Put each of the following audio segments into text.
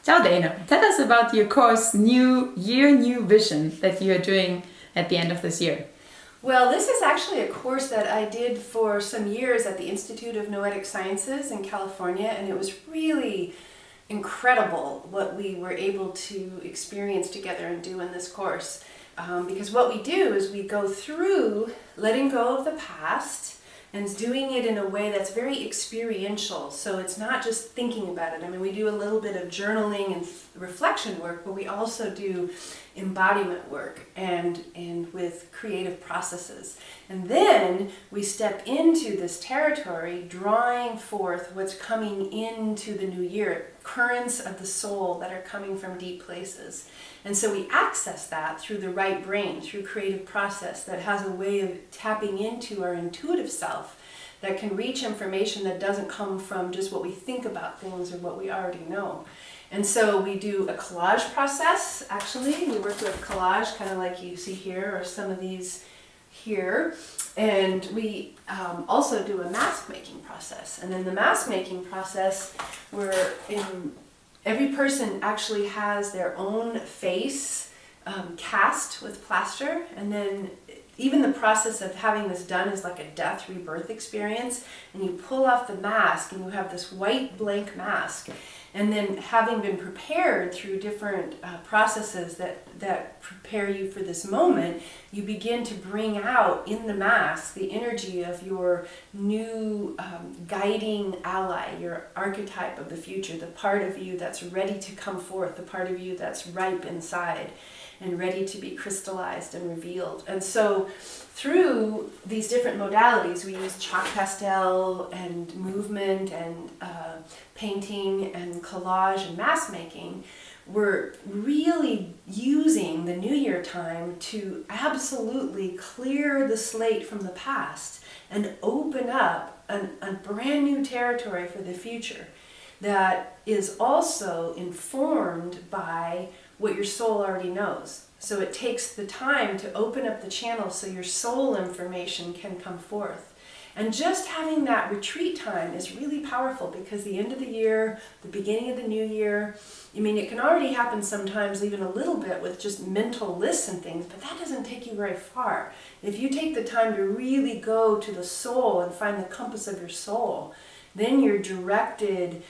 Ciao Dana, tell us about your course New Year, New Vision that you are doing at the end of this year. Well, this is actually a course that I did for some years at the Institute of Noetic Sciences in California, and it was really incredible what we were able to experience together and do in this course. Because what we do is we go through letting go of the past and doing it in a way that's very experiential. So it's not just thinking about it. I mean, we do a little bit of journaling and reflection work, but we also do embodiment work and with creative processes. And then we step into this territory, drawing forth what's coming into the new year, currents of the soul that are coming from deep places. And so we access that through the right brain, through creative process that has a way of tapping into our intuitive self that can reach information that doesn't come from just what we think about things or what we already know. And so we do a collage process, actually. We work with collage, kind of like you see here, or some of these here. And we also do a mask making process. And in the mask making process, every person actually has their own face cast with plaster, and then even the process of having this done is like a death rebirth experience, and you pull off the mask and you have this white blank mask, and then having been prepared through different processes that prepare you for this moment, you begin to bring out in the mask the energy of your new guiding ally, your archetype of the future, the part of you that's ready to come forth, the part of you that's ripe inside and ready to be crystallized and revealed. And so through these different modalities, we use chalk pastel and movement and painting and collage and mask making. We're really using the New Year time to absolutely clear the slate from the past and open up a brand new territory for the future that is also informed by what your soul already knows. So it takes the time to open up the channel so your soul information can come forth. And just having that retreat time is really powerful, because the end of the year, the beginning of the new year, I mean, it can already happen sometimes even a little bit with just mental lists and things, but that doesn't take you very far. If you take the time to really go to the soul and find the compass of your soul, then you're directed,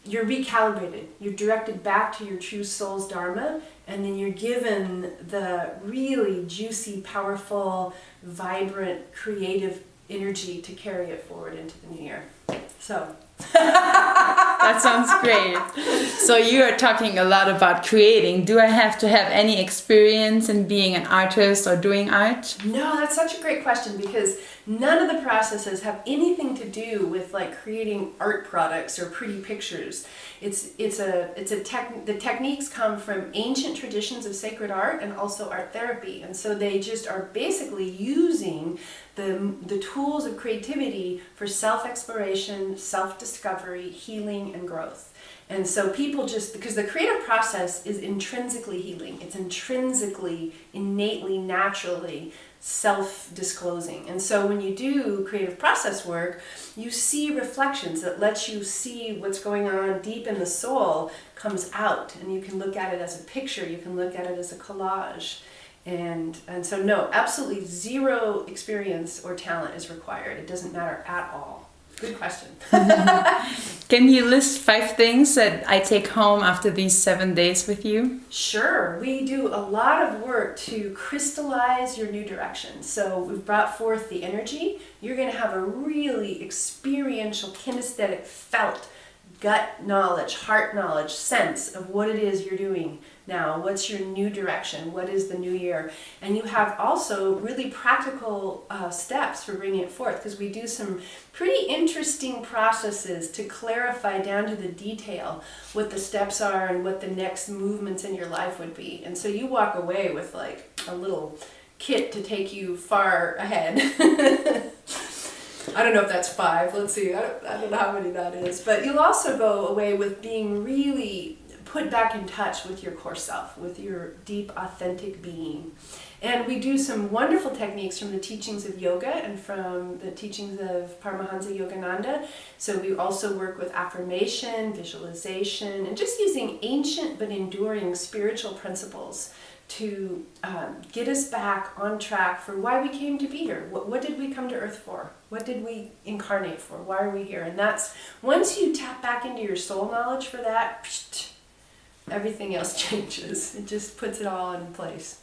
you're recalibrated, you're directed back to your true soul's dharma, and then you're given the really juicy, powerful, vibrant, creative energy to carry it forward into the new year. So that sounds great. So you are talking a lot about creating. Do I have to have any experience in being an artist or doing art? No, that's such a great question, because none of the processes have anything to do with like creating art products or pretty pictures. The techniques come from ancient traditions of sacred art and also art therapy, and so they just are basically using the tools of creativity for self-exploration, self-discovery, healing, and growth. And so people just, because the creative process is intrinsically healing, it's intrinsically, innately, naturally self-disclosing. And so when you do creative process work, you see reflections that lets you see what's going on deep in the soul comes out, and you can look at it as a picture, you can look at it as a collage. And so no, absolutely zero experience or talent is required. It doesn't matter at all. Good question. Can you list 5 things that I take home after these 7 days with you? Sure. We do a lot of work to crystallize your new direction. So we've brought forth the energy. You're going to have a really experiential, kinesthetic, felt, gut knowledge, heart knowledge, sense of what it is you're doing now. What's your new direction? What is the new year? And you have also really practical steps for bringing it forth, because we do some pretty interesting processes to clarify down to the detail what the steps are and what the next movements in your life would be. And so you walk away with like a little kit to take you far ahead. I don't know if that's 5. Let's see. I don't know how many that is. But you'll also go away with being really put back in touch with your core self, with your deep, authentic being. And we do some wonderful techniques from the teachings of yoga and from the teachings of Paramahansa Yogananda. So we also work with affirmation, visualization, and just using ancient but enduring spiritual principles to get us back on track for why we came to be here. What did we come to earth for? What did we incarnate for? Why are we here? And that's, once you tap back into your soul knowledge for that, everything else changes. It just puts it all in place.